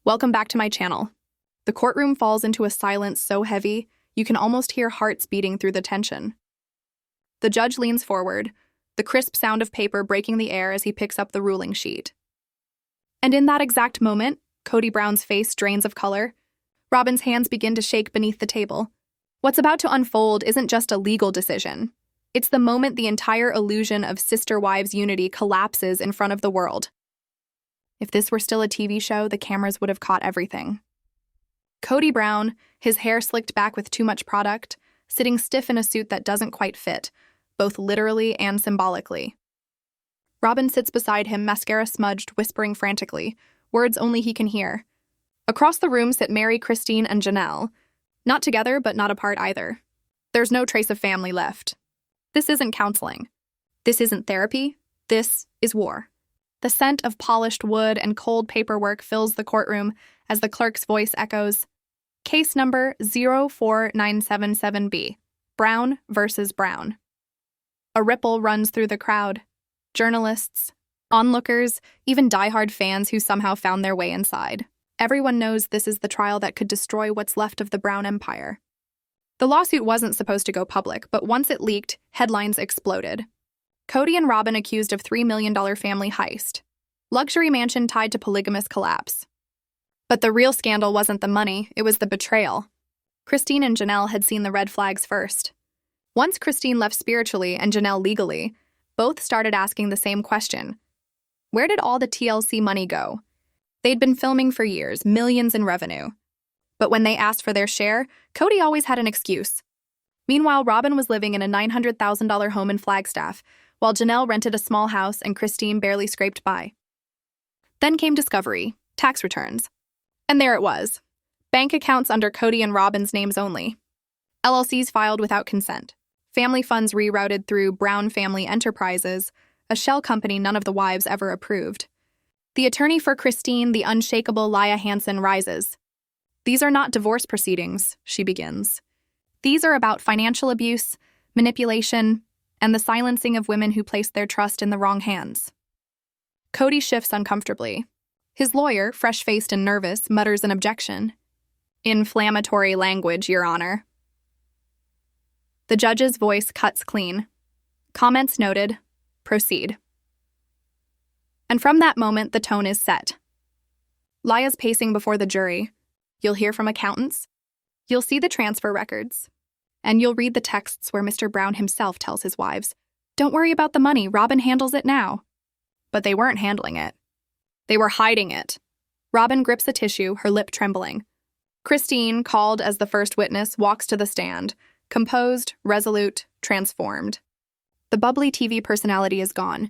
Welcome back to my channel. The courtroom falls into a silence so heavy, you can almost hear hearts beating through the tension. The judge leans forward, the crisp sound of paper breaking the air as he picks up the ruling sheet. And in that exact moment, Kody Brown's face drains of color. Robyn's hands begin to shake beneath the table. What's about to unfold isn't just a legal decision. It's the moment the entire illusion of SisterWives unity collapses in front of the world. If this were still a TV show, the cameras would have caught everything. Kody Brown, his hair slicked back with too much product, sitting stiff in a suit that doesn't quite fit, both literally and symbolically. Robyn sits beside him, mascara smudged, whispering frantically, words only he can hear. Across the room sit Mary, Christine, and Janelle, not together but not apart either. There's no trace of family left. This isn't counseling. This isn't therapy. This is war. The scent of polished wood and cold paperwork fills the courtroom as the clerk's voice echoes, Case number 04977B, Brown versus Brown. A ripple runs through the crowd. Journalists, onlookers, even diehard fans who somehow found their way inside. Everyone knows this is the trial that could destroy what's left of the Brown Empire. The lawsuit wasn't supposed to go public, but once it leaked, headlines exploded. Kody and Robyn accused of $3 million family heist. Luxury mansion tied to polygamous collapse. But the real scandal wasn't the money, it was the betrayal. Christine and Janelle had seen the red flags first. Once Christine left spiritually and Janelle legally, both started asking the same question. Where did all the TLC money go? They'd been filming for years, millions in revenue. But when they asked for their share, Kody always had an excuse. Meanwhile, Robyn was living in a $900,000 home in Flagstaff, while Janelle rented a small house and Christine barely scraped by. Then came discovery, tax returns. And there it was. Bank accounts under Kody and Robyn's names only. LLCs filed without consent. Family funds rerouted through Brown Family Enterprises, a shell company none of the wives ever approved. The attorney for Christine, the unshakable Laya Hansen, rises. These are not divorce proceedings, she begins. These are about financial abuse, manipulation, and the silencing of women who placed their trust in the wrong hands. Kody shifts uncomfortably. His lawyer, fresh-faced and nervous, mutters an objection. Inflammatory language, Your Honor. The judge's voice cuts clean. Comments noted. Proceed. And from that moment, the tone is set. Laya's pacing before the jury. You'll hear from accountants. You'll see the transfer records. And you'll read the texts where Mr. Brown himself tells his wives, "Don't worry about the money, Robyn handles it now." But they weren't handling it. They were hiding it. Robyn grips a tissue, her lip trembling. Christine, called as the first witness, walks to the stand, composed, resolute, transformed. The bubbly TV personality is gone.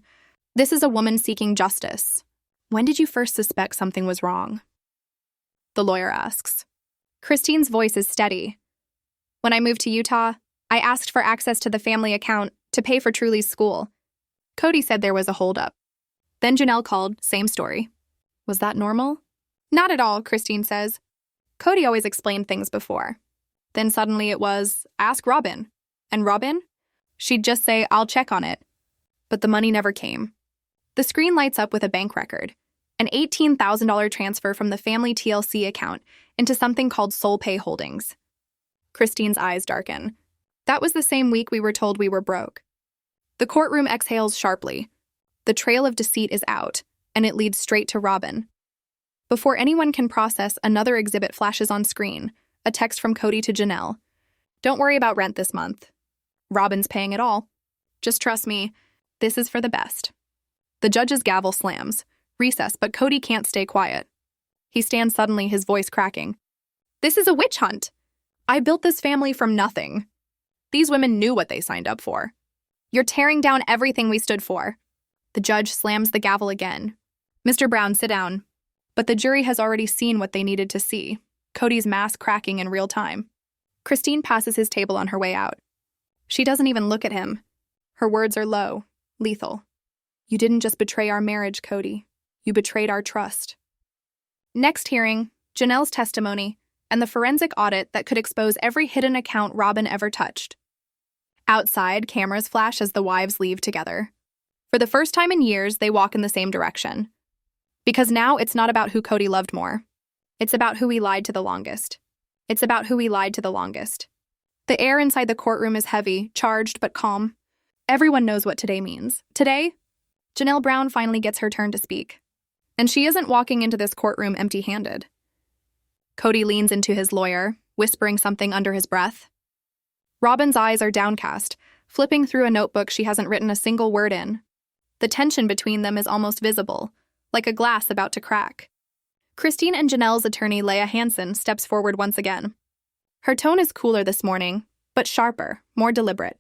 This is a woman seeking justice. When did you first suspect something was wrong? The lawyer asks. Christine's voice is steady. When I moved to Utah, I asked for access to the family account to pay for Truly's school. Kody said there was a holdup. Then Janelle called, same story. Was that normal? Not at all, Christine says. Kody always explained things before. Then suddenly it was, ask Robyn. And Robyn? She'd just say, I'll check on it. But the money never came. The screen lights up with a bank record, an $18,000 transfer from the family TLC account into something called Soul Pay Holdings. Christine's eyes darken. That was the same week we were told we were broke. The courtroom exhales sharply. The trail of deceit is out, and it leads straight to Robyn. Before anyone can process, another exhibit flashes on screen, a text from Kody to Janelle. Don't worry about rent this month. Robyn's paying it all. Just trust me, this is for the best. The judge's gavel slams. Recess, but Kody can't stay quiet. He stands suddenly, his voice cracking. This is a witch hunt. I built this family from nothing. These women knew what they signed up for. You're tearing down everything we stood for. The judge slams the gavel again. Mr. Brown, sit down. But the jury has already seen what they needed to see. Kody's mask cracking in real time. Christine passes his table on her way out. She doesn't even look at him. Her words are low, lethal. You didn't just betray our marriage, Kody. You betrayed our trust. Next hearing, Janelle's testimony, and the forensic audit that could expose every hidden account Robyn ever touched. Outside, cameras flash as the wives leave together. For the first time in years, they walk in the same direction. Because now it's not about who Kody loved more. It's about who we lied to the longest. It's about who we lied to the longest. The air inside the courtroom is heavy, charged, but calm. Everyone knows what today means. Today, Janelle Brown finally gets her turn to speak. And she isn't walking into this courtroom empty-handed. Kody leans into his lawyer, whispering something under his breath. Robyn's eyes are downcast, flipping through a notebook she hasn't written a single word in. The tension between them is almost visible, like a glass about to crack. Christine and Janelle's attorney, Leah Hansen, steps forward once again. Her tone is cooler this morning, but sharper, more deliberate.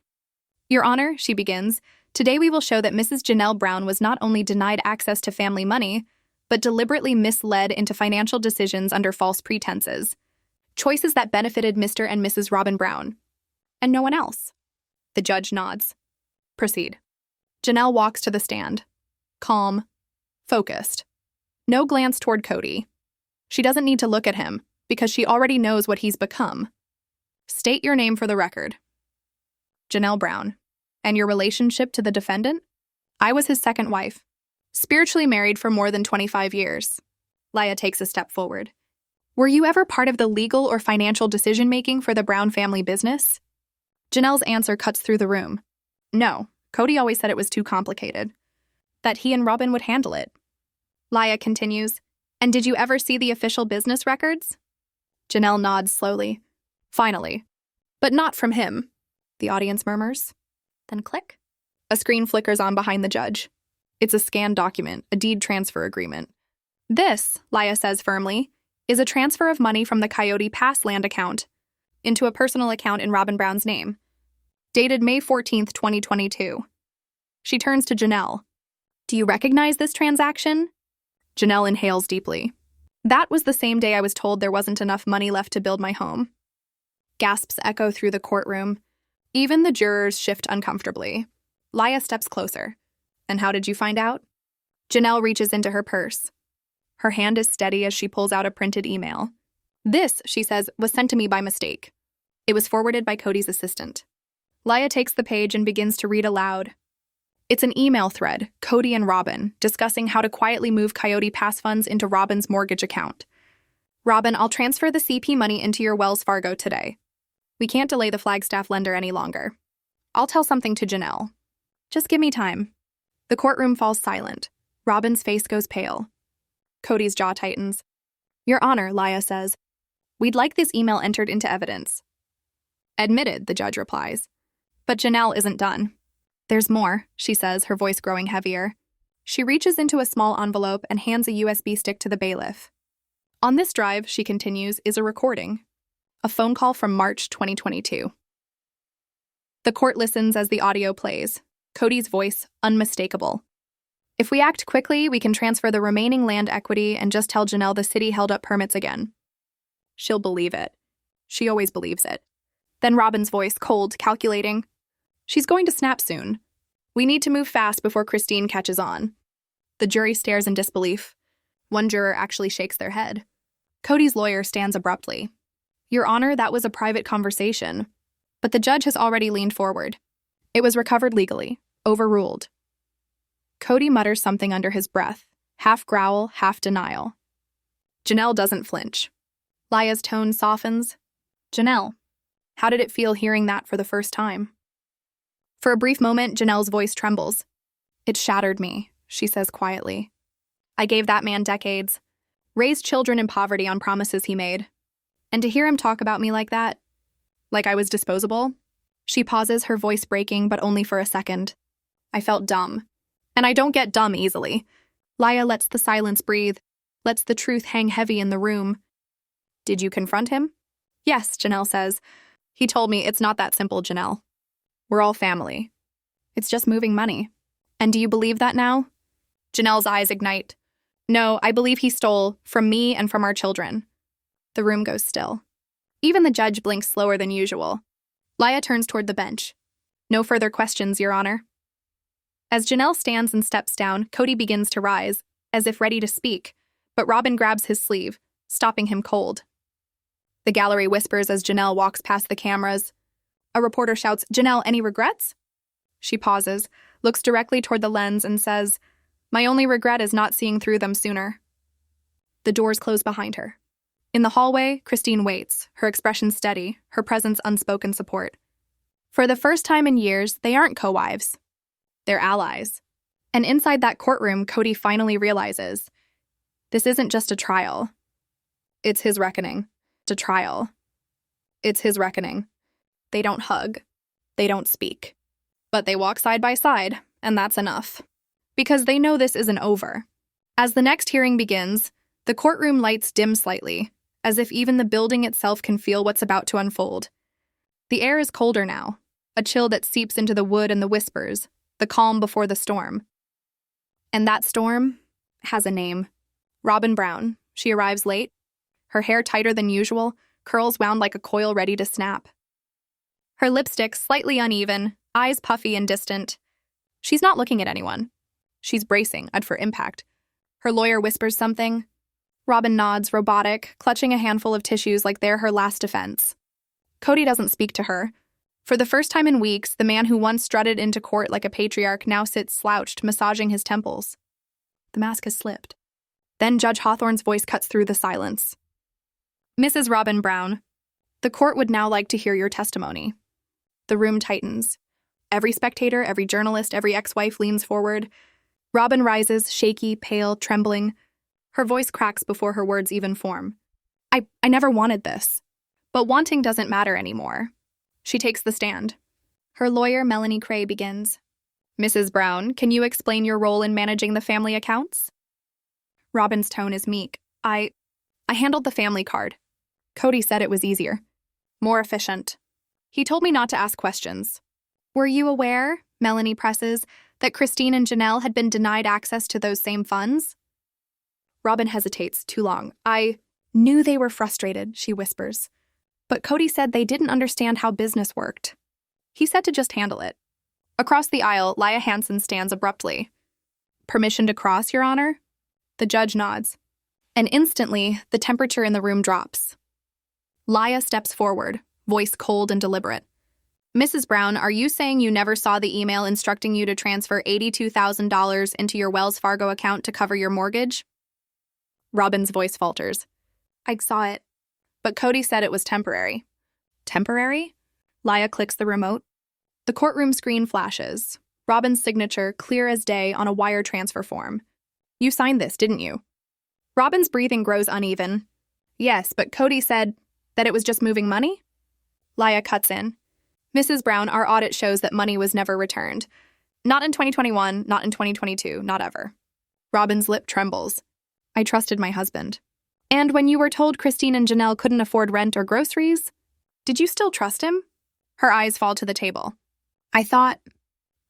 Your Honor, she begins, today we will show that Mrs. Janelle Brown was not only denied access to family money, but deliberately misled into financial decisions under false pretenses. Choices that benefited Mr. and Mrs. Robyn Brown. And no one else. The judge nods. Proceed. Janelle walks to the stand. Calm. Focused. No glance toward Kody. She doesn't need to look at him, because she already knows what he's become. State your name for the record. Janelle Brown. And your relationship to the defendant? I was his second wife. Spiritually married for more than 25 years. Leah takes a step forward. Were you ever part of the legal or financial decision-making for the Brown family business? Janelle's answer cuts through the room. No, Kody always said it was too complicated. That he and Robyn would handle it. Leah continues, and did you ever see the official business records? Janelle nods slowly. Finally. But not from him, the audience murmurs. Then click. A screen flickers on behind the judge. It's a scanned document, a deed transfer agreement. This, Leah says firmly, is a transfer of money from the Coyote Pass land account into a personal account in Robyn Brown's name, dated May 14th, 2022. She turns to Janelle. Do you recognize this transaction? Janelle inhales deeply. That was the same day I was told there wasn't enough money left to build my home. Gasps echo through the courtroom. Even the jurors shift uncomfortably. Leah steps closer. And how did you find out? Janelle reaches into her purse. Her hand is steady as she pulls out a printed email. This, she says, was sent to me by mistake. It was forwarded by Kody's assistant. Leah takes the page and begins to read aloud. It's an email thread, Kody and Robyn, discussing how to quietly move Coyote Pass funds into Robyn's mortgage account. Robyn, I'll transfer the CP money into your Wells Fargo today. We can't delay the Flagstaff lender any longer. I'll tell something to Janelle. Just give me time. The courtroom falls silent. Robyn's face goes pale. Kody's jaw tightens. Your Honor, Leah says. We'd like this email entered into evidence. Admitted, the judge replies. But Janelle isn't done. There's more, she says, her voice growing heavier. She reaches into a small envelope and hands a USB stick to the bailiff. On this drive, she continues, is a recording. A phone call from March 2022. The court listens as the audio plays. Kody's voice, unmistakable. If we act quickly, we can transfer the remaining land equity and just tell Janelle the city held up permits again. She'll believe it. She always believes it. Then Robyn's voice, cold, calculating. She's going to snap soon. We need to move fast before Christine catches on. The jury stares in disbelief. One juror actually shakes their head. Kody's lawyer stands abruptly. Your Honor, that was a private conversation. But the judge has already leaned forward. It was recovered legally. Overruled. Kody mutters something under his breath, half growl, half denial. Janelle doesn't flinch. Leah's tone softens. Janelle, how did it feel hearing that for the first time? For a brief moment, Janelle's voice trembles. It shattered me, she says quietly. I gave that man decades, raised children in poverty on promises he made. And to hear him talk about me like that, like I was disposable, she pauses, her voice breaking, but only for a second. I felt dumb. And I don't get dumb easily. Leah lets the silence breathe, lets the truth hang heavy in the room. Did you confront him? Yes, Janelle says. He told me it's not that simple, Janelle. We're all family. It's just moving money. And do you believe that now? Janelle's eyes ignite. No, I believe he stole from me and from our children. The room goes still. Even the judge blinks slower than usual. Leah turns toward the bench. No further questions, Your Honor. As Janelle stands and steps down, Kody begins to rise, as if ready to speak, but Robyn grabs his sleeve, stopping him cold. The gallery whispers as Janelle walks past the cameras. A reporter shouts, Janelle, any regrets? She pauses, looks directly toward the lens and says, My only regret is not seeing through them sooner. The doors close behind her. In the hallway, Christine waits, her expression steady, her presence unspoken support. For the first time in years, they aren't co-wives. They're allies. And inside that courtroom, Kody finally realizes this isn't just a trial. It's his reckoning. It's a trial. It's his reckoning. They don't hug. They don't speak. But they walk side by side, and that's enough. Because they know this isn't over. As the next hearing begins, the courtroom lights dim slightly, as if even the building itself can feel what's about to unfold. The air is colder now, a chill that seeps into the wood and the whispers, the calm before the storm. And that storm has a name. Robyn Brown. She arrives late, her hair tighter than usual, curls wound like a coil ready to snap. Her lipstick slightly uneven, eyes puffy and distant. She's not looking at anyone. She's bracing, for impact. Her lawyer whispers something. Robyn nods, robotic, clutching a handful of tissues like they're her last defense. Kody doesn't speak to her. For the first time in weeks, the man who once strutted into court like a patriarch now sits slouched, massaging his temples. The mask has slipped. Then Judge Hawthorne's voice cuts through the silence. Mrs. Robyn Brown, the court would now like to hear your testimony. The room tightens. Every spectator, every journalist, every ex-wife leans forward. Robyn rises, shaky, pale, trembling. Her voice cracks before her words even form. I never wanted this. But wanting doesn't matter anymore. She takes the stand. Her lawyer, Melanie Cray, begins. Mrs. Brown, can you explain your role in managing the family accounts? Robyn's tone is meek. I handled the family card. Kody said it was easier. More efficient. He told me not to ask questions. Were you aware, Melanie presses, that Christine and Janelle had been denied access to those same funds? Robyn hesitates too long. I knew they were frustrated, she whispers. But Kody said they didn't understand how business worked. He said to just handle it. Across the aisle, Laya Hansen stands abruptly. Permission to cross, Your Honor? The judge nods. And instantly, the temperature in the room drops. Laya steps forward, voice cold and deliberate. Mrs. Brown, are you saying you never saw the email instructing you to transfer $82,000 into your Wells Fargo account to cover your mortgage? Robyn's voice falters. I saw it. But Kody said it was temporary. Temporary? Laya clicks the remote. The courtroom screen flashes. Robyn's signature, clear as day, on a wire transfer form. You signed this, didn't you? Robyn's breathing grows uneven. Yes, but Kody said that it was just moving money? Laya cuts in. Mrs. Brown, our audit shows that money was never returned. Not in 2021, not in 2022, not ever. Robyn's lip trembles. I trusted my husband. And when you were told Christine and Janelle couldn't afford rent or groceries, did you still trust him? Her eyes fall to the table. I thought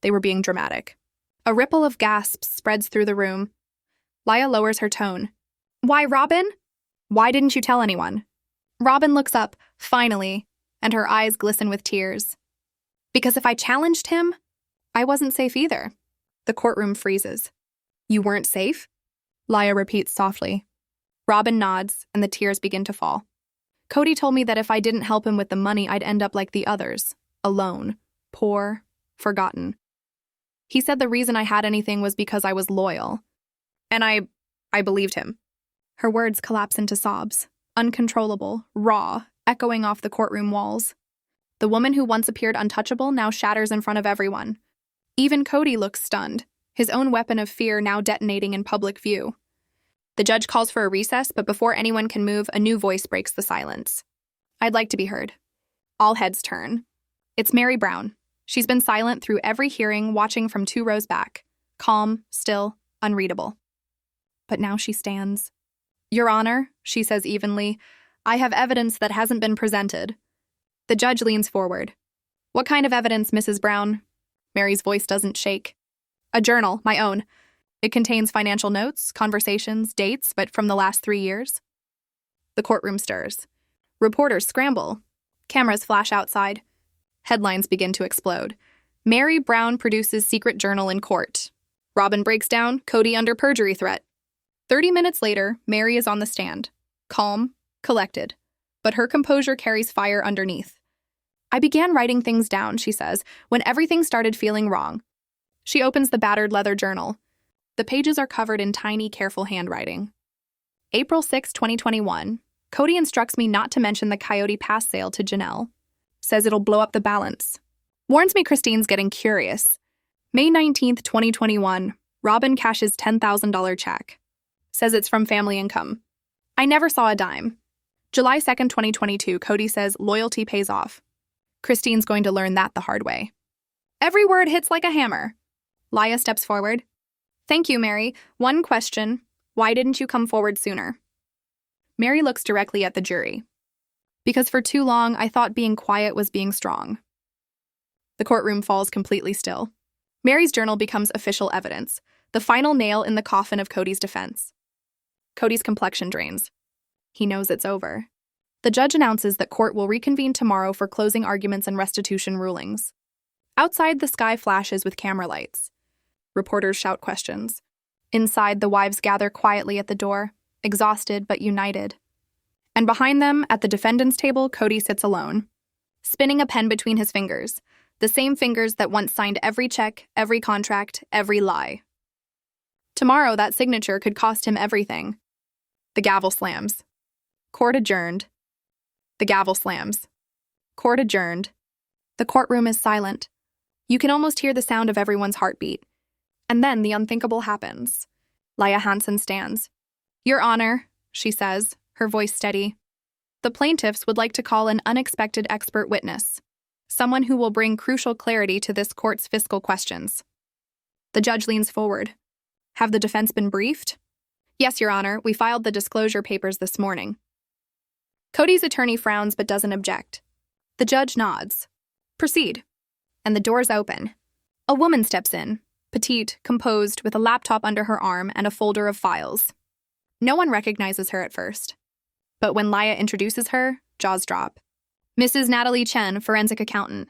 they were being dramatic. A ripple of gasps spreads through the room. Laya lowers her tone. Why, Robyn? Why didn't you tell anyone? Robyn looks up, finally, and her eyes glisten with tears. Because if I challenged him, I wasn't safe either. The courtroom freezes. You weren't safe? Laya repeats softly. Robyn nods, and the tears begin to fall. Kody told me that if I didn't help him with the money, I'd end up like the others, alone, poor, forgotten. He said the reason I had anything was because I was loyal. And I believed him. Her words collapse into sobs, uncontrollable, raw, echoing off the courtroom walls. The woman who once appeared untouchable now shatters in front of everyone. Even Kody looks stunned, his own weapon of fear now detonating in public view. The judge calls for a recess, but before anyone can move, a new voice breaks the silence. I'd like to be heard. All heads turn. It's Mary Brown. She's been silent through every hearing, watching from 2 rows back. Calm, still, unreadable. But now she stands. Your Honor, she says evenly, I have evidence that hasn't been presented. The judge leans forward. What kind of evidence, Mrs. Brown? Mary's voice doesn't shake. A journal, my own. It contains financial notes, conversations, dates, but from the last 3 years. The courtroom stirs. Reporters scramble. Cameras flash outside. Headlines begin to explode. Mary Brown produces secret journal in court. Robyn breaks down, Kody under perjury threat. 30 minutes later, Mary is on the stand. Calm, collected. But her composure carries fire underneath. I began writing things down, she says, when everything started feeling wrong. She opens the battered leather journal. The pages are covered in tiny, careful handwriting. April 6, 2021. Kody instructs me not to mention the Coyote Pass sale to Janelle. Says it'll blow up the balance. Warns me Christine's getting curious. May 19th, 2021, Robyn cashes $10,000 check. Says it's from family income. I never saw a dime. July 2nd, 2022, Kody says loyalty pays off. Christine's going to learn that the hard way. Every word hits like a hammer. Laya steps forward. Thank you, Mary. One question. Why didn't you come forward sooner? Mary looks directly at the jury. Because for too long, I thought being quiet was being strong. The courtroom falls completely still. Mary's journal becomes official evidence, the final nail in the coffin of Kody's defense. Kody's complexion drains. He knows it's over. The judge announces that court will reconvene tomorrow for closing arguments and restitution rulings. Outside, the sky flashes with camera lights. Reporters shout questions. Inside, the wives gather quietly at the door, exhausted but united. And behind them, at the defendant's table, Kody sits alone, spinning a pen between his fingers, the same fingers that once signed every check, every contract, every lie. Tomorrow, that signature could cost him everything. The gavel slams. Court adjourned. The gavel slams. Court adjourned. The courtroom is silent. You can almost hear the sound of everyone's heartbeat. And then the unthinkable happens. Laya Hansen stands. Your Honor, she says, her voice steady. The plaintiffs would like to call an unexpected expert witness, someone who will bring crucial clarity to this court's fiscal questions. The judge leans forward. Have the defense been briefed? Yes, Your Honor, we filed the disclosure papers this morning. Kody's attorney frowns but doesn't object. The judge nods. Proceed. And the doors open. A woman steps in, petite, composed, with a laptop under her arm and a folder of files. No one recognizes her at first. But when Laya introduces her, jaws drop. Mrs. Natalie Chen, forensic accountant,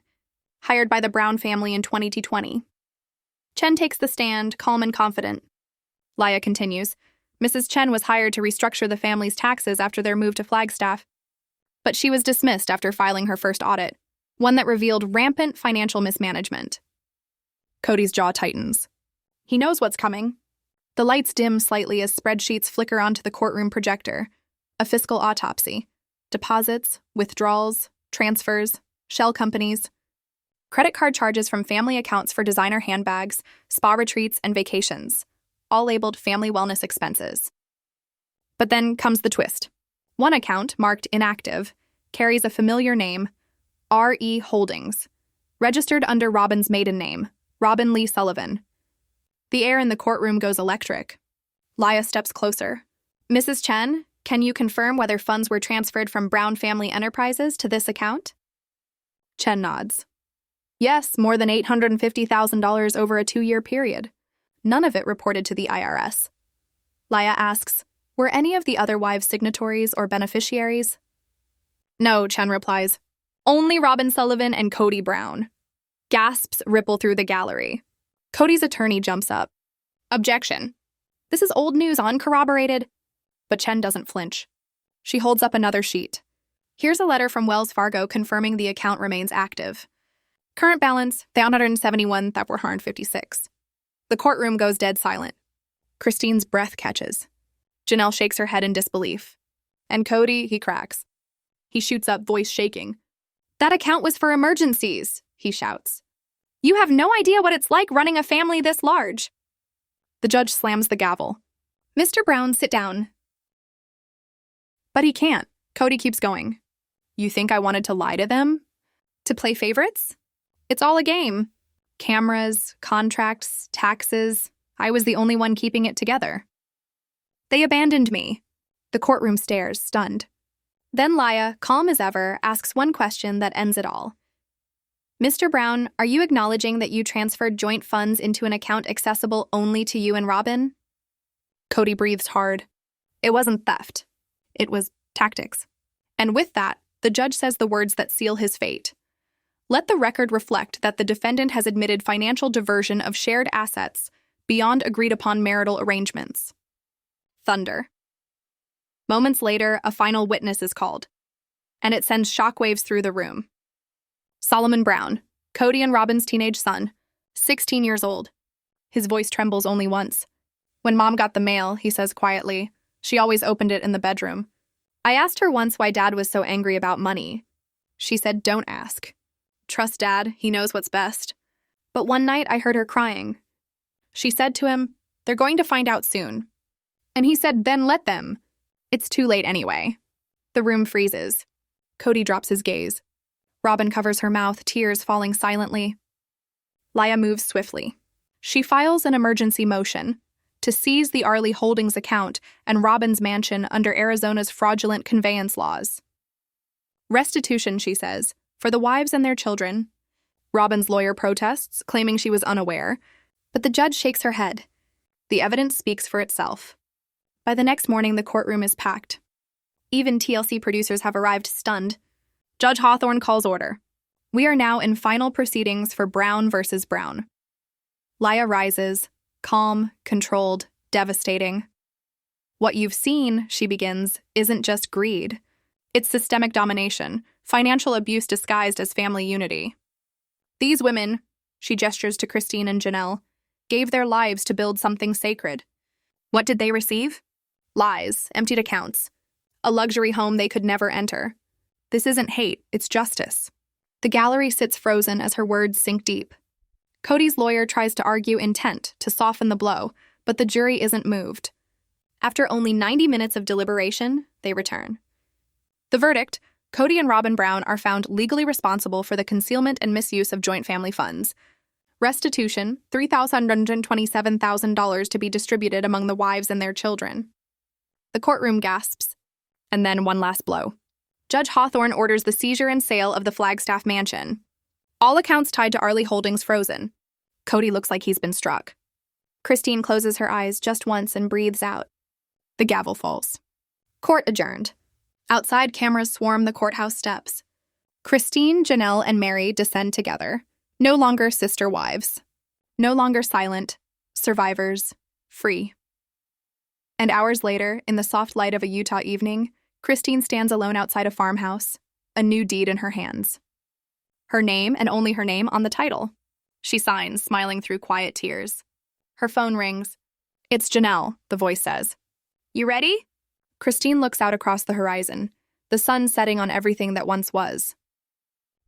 hired by the Brown family in 2020. Chen takes the stand, calm and confident. Laya continues, Mrs. Chen was hired to restructure the family's taxes after their move to Flagstaff. But she was dismissed after filing her first audit, one that revealed rampant financial mismanagement. Kody's jaw tightens. He knows what's coming. The lights dim slightly as spreadsheets flicker onto the courtroom projector. A fiscal autopsy. Deposits, withdrawals, transfers, shell companies. Credit card charges from family accounts for designer handbags, spa retreats, and vacations, all labeled family wellness expenses. But then comes the twist. One account, marked inactive, carries a familiar name, R.E. Holdings, registered under Robyn's maiden name, Robyn Lee Sullivan. The air in the courtroom goes electric. Laya steps closer. Mrs. Chen, can you confirm whether funds were transferred from Brown Family Enterprises to this account? Chen nods. Yes, more than $850,000 over a 2-year period. None of it reported to the IRS. Laya asks, were any of the other wives signatories or beneficiaries? No, Chen replies. Only Robyn Sullivan and Kody Brown. Gasps ripple through the gallery. Kody's attorney jumps up. Objection. This is old news, uncorroborated. But Chen doesn't flinch. She holds up another sheet. Here's a letter from Wells Fargo confirming the account remains active. Current balance, $171,456. The courtroom goes dead silent. Christine's breath catches. Janelle shakes her head in disbelief. And Kody, he cracks. He shoots up, voice shaking. That account was for emergencies, he shouts. You have no idea what it's like running a family this large. The judge slams the gavel. Mr. Brown, sit down. But he can't. Kody keeps going. You think I wanted to lie to them? To play favorites? It's all a game. Cameras, contracts, taxes. I was the only one keeping it together. They abandoned me. The courtroom stares, stunned. Then Laya, calm as ever, asks one question that ends it all. Mr. Brown, are you acknowledging that you transferred joint funds into an account accessible only to you and Robyn? Kody breathes hard. It wasn't theft. It was tactics. And with that, the judge says the words that seal his fate. Let the record reflect that the defendant has admitted financial diversion of shared assets beyond agreed-upon marital arrangements. Thunder. Moments later, a final witness is called, and it sends shockwaves through the room. Solomon Brown, Kody and Robyn's teenage son, 16 years old. His voice trembles only once. When Mom got the mail, he says quietly, she always opened it in the bedroom. I asked her once why Dad was so angry about money. She said, "Don't ask. Trust Dad, he knows what's best." But one night I heard her crying. She said to him, "They're going to find out soon." And he said, "Then let them. It's too late anyway." The room freezes. Kody drops his gaze. Robyn covers her mouth, tears falling silently. Laya moves swiftly. She files an emergency motion to seize the Arley Holdings account and Robyn's mansion under Arizona's fraudulent conveyance laws. Restitution, she says, for the wives and their children. Robyn's lawyer protests, claiming she was unaware, but the judge shakes her head. The evidence speaks for itself. By the next morning, the courtroom is packed. Even TLC producers have arrived stunned. Judge Hawthorne calls order. We are now in final proceedings for Brown versus Brown. Laya rises, calm, controlled, devastating. What you've seen, she begins, isn't just greed. It's systemic domination, financial abuse disguised as family unity. These women, she gestures to Christine and Janelle, gave their lives to build something sacred. What did they receive? Lies, emptied accounts, a luxury home they could never enter. This isn't hate, it's justice. The gallery sits frozen as her words sink deep. Kody's lawyer tries to argue intent to soften the blow, but the jury isn't moved. After only 90 minutes of deliberation, they return. The verdict: Kody and Robyn Brown are found legally responsible for the concealment and misuse of joint family funds. Restitution, $327,000 to be distributed among the wives and their children. The courtroom gasps. And then one last blow. Judge Hawthorne orders the seizure and sale of the Flagstaff mansion. All accounts tied to Arley Holdings frozen. Kody looks like he's been struck. Christine closes her eyes just once and breathes out. The gavel falls. Court adjourned. Outside, cameras swarm the courthouse steps. Christine, Janelle, and Mary descend together. No longer sister wives. No longer silent. Survivors. Free. And hours later, in the soft light of a Utah evening, Christine stands alone outside a farmhouse, a new deed in her hands. Her name, and only her name, on the title. She signs, smiling through quiet tears. Her phone rings. "It's Janelle," the voice says. "You ready?" Christine looks out across the horizon, the sun setting on everything that once was.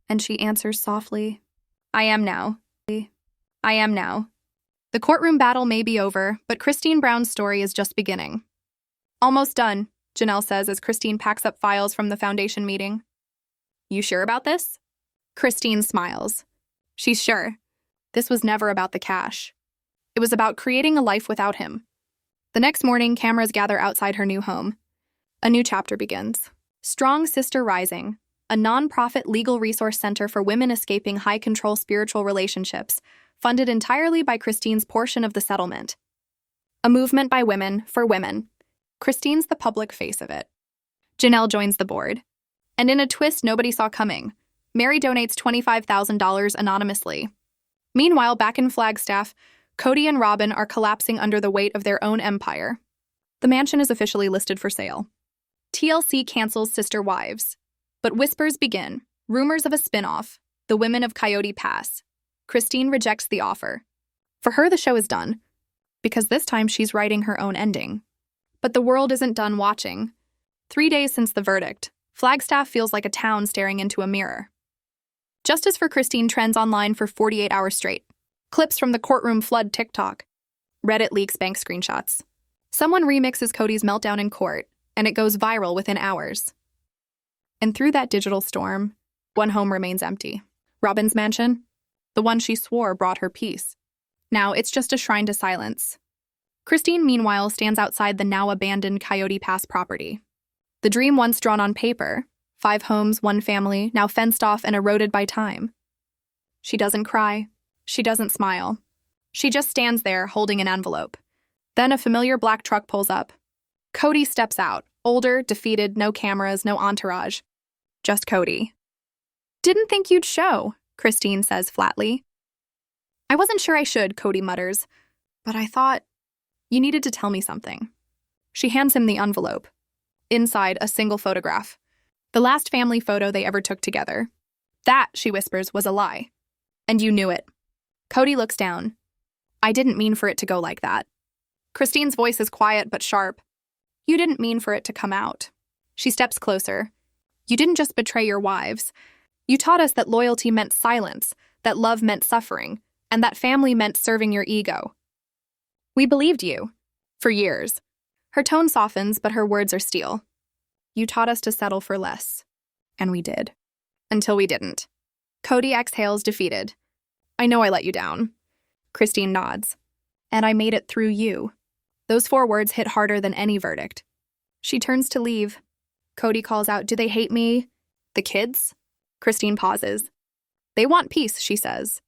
And she answers softly, "I am now. I am now." The courtroom battle may be over, but Christine Brown's story is just beginning. "Almost done," Janelle says as Christine packs up files from the foundation meeting. "You sure about this?" Christine smiles. She's sure. This was never about the cash. It was about creating a life without him. The next morning, cameras gather outside her new home. A new chapter begins. Strong Sister Rising, a non-profit legal resource center for women escaping high-control spiritual relationships, funded entirely by Christine's portion of the settlement. A movement by women, for women. Christine's the public face of it. Janelle joins the board. And in a twist nobody saw coming, Mary donates $25,000 anonymously. Meanwhile, back in Flagstaff, Kody and Robyn are collapsing under the weight of their own empire. The mansion is officially listed for sale. TLC cancels SisterWives. But whispers begin, rumors of a spin-off, The Women of Coyote Pass. Christine rejects the offer. For her, the show is done, because this time she's writing her own ending. But the world isn't done watching. 3 days since the verdict, Flagstaff feels like a town staring into a mirror. Justice for Christine trends online for 48 hours straight. Clips from the courtroom flood TikTok. Reddit leaks bank screenshots. Someone remixes Kody's meltdown in court, and it goes viral within hours. And through that digital storm, one home remains empty. Robyn's mansion, the one she swore brought her peace. Now it's just a shrine to silence. Christine, meanwhile, stands outside the now-abandoned Coyote Pass property. The dream once drawn on paper, 5 homes, 1 family, now fenced off and eroded by time. She doesn't cry. She doesn't smile. She just stands there, holding an envelope. Then a familiar black truck pulls up. Kody steps out, older, defeated, no cameras, no entourage. Just Kody. "Didn't think you'd show," Christine says flatly. "I wasn't sure I should," Kody mutters. "But I thought you needed to tell me something." She hands him the envelope. Inside, a single photograph. The last family photo they ever took together. "That," she whispers, "was a lie. And you knew it." Kody looks down. "I didn't mean for it to go like that." Christine's voice is quiet but sharp. "You didn't mean for it to come out." She steps closer. You didn't just betray your wives. You taught us that loyalty meant silence, that love meant suffering, and that family meant serving your ego. We believed you. For years. Her tone softens, but her words are steel. You taught us to settle for less. And we did. Until we didn't. Kody exhales, defeated. I know I let you down. Christine nods. And I made it through you. Those 4 words hit harder than any verdict. She turns to leave. Kody calls out, do they hate me? The kids? Christine pauses. They want peace, she says.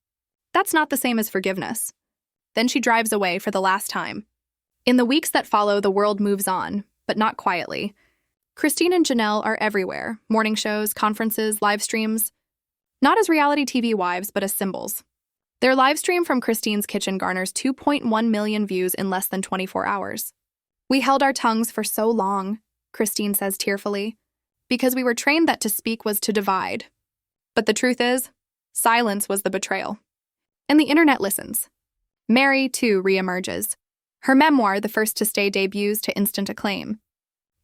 That's not the same as forgiveness. Then she drives away for the last time. In the weeks that follow, the world moves on, but not quietly. Christine and Janelle are everywhere. Morning shows, conferences, live streams. Not as reality TV wives, but as symbols. Their live stream from Christine's kitchen garners 2.1 million views in less than 24 hours. We held our tongues for so long, Christine says tearfully, because we were trained that to speak was to divide. But the truth is, silence was the betrayal. And the internet listens. Mary, too, reemerges. Her memoir, the first to stay, debuts to instant acclaim.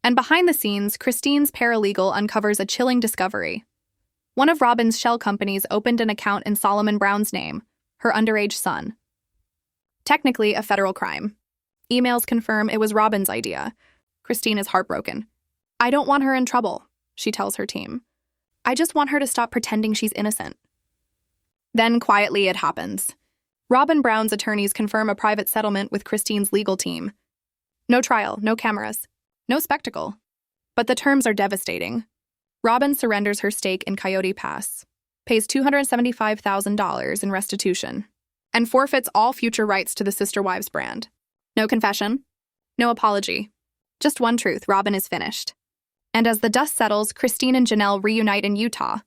And behind the scenes, Christine's paralegal uncovers a chilling discovery. One of Robyn's shell companies opened an account in Solomon Brown's name, her underage son. Technically a federal crime. Emails confirm it was Robyn's idea. Christine is heartbroken. I don't want her in trouble, she tells her team. I just want her to stop pretending she's innocent. Then quietly it happens. Robyn Brown's attorneys confirm a private settlement with Christine's legal team. No trial, no cameras, no spectacle. But the terms are devastating. Robyn surrenders her stake in Coyote Pass, pays $275,000 in restitution, and forfeits all future rights to the SisterWives brand. No confession, no apology. Just one truth, Robyn is finished. And as the dust settles, Christine and Janelle reunite in Utah.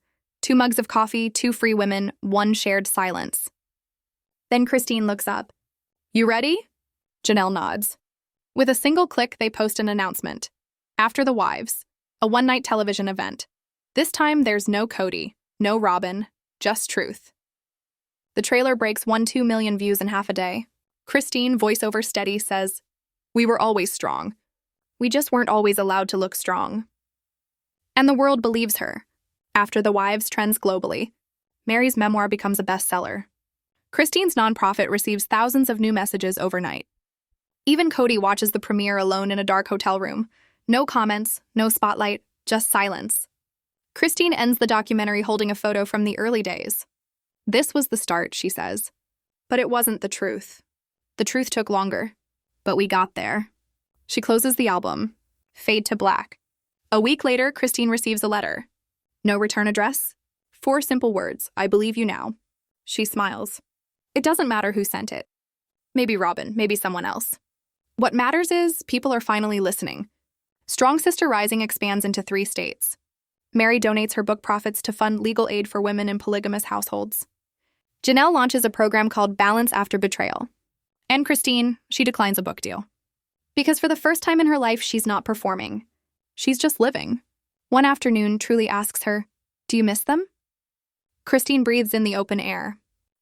2 mugs of coffee, 2 free women, 1 shared silence. Then Christine looks up. You ready? Janelle nods. With a single click, they post an announcement. After the Wives, a one-night television event. This time, there's no Kody, no Robyn, just truth. The trailer breaks 1.2 million views in half a day. Christine, voiceover steady, says, we were always strong. We just weren't always allowed to look strong. And the world believes her. After the Wives trends globally, Mary's memoir becomes a bestseller. Christine's nonprofit receives thousands of new messages overnight. Even Kody watches the premiere alone in a dark hotel room. No comments, no spotlight, just silence. Christine ends the documentary holding a photo from the early days. This was the start, she says. But it wasn't the truth. The truth took longer. But we got there. She closes the album. Fade to black. A week later, Christine receives a letter. No return address. 4 simple words. I believe you now. She smiles. It doesn't matter who sent it. Maybe Robyn, maybe someone else. What matters is people are finally listening. Strong Sister Rising expands into 3 states. Mary donates her book profits to fund legal aid for women in polygamous households. Janelle launches a program called Balance After Betrayal. And Christine, she declines a book deal. Because for the first time in her life, she's not performing. She's just living. One afternoon, Truly asks her, do you miss them? Christine breathes in the open air.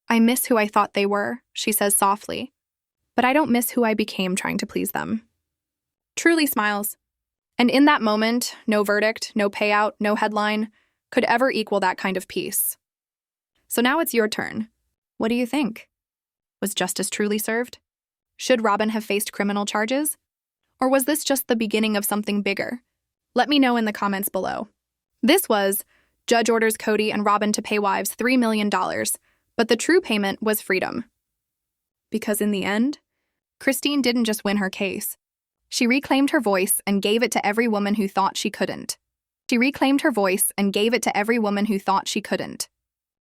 I miss who I thought they were, she says softly. But I don't miss who I became trying to please them. Truly smiles. And in that moment, no verdict, no payout, no headline could ever equal that kind of peace. So now it's your turn. What do you think? Was justice truly served? Should Robyn have faced criminal charges? Or was this just the beginning of something bigger? Let me know in the comments below. This was Judge orders Kody and Robyn to pay wives $3 million, but the true payment was freedom. Because in the end, Christine didn't just win her case. She reclaimed her voice and gave it to every woman who thought she couldn't. She reclaimed her voice and gave it to every woman who thought she couldn't.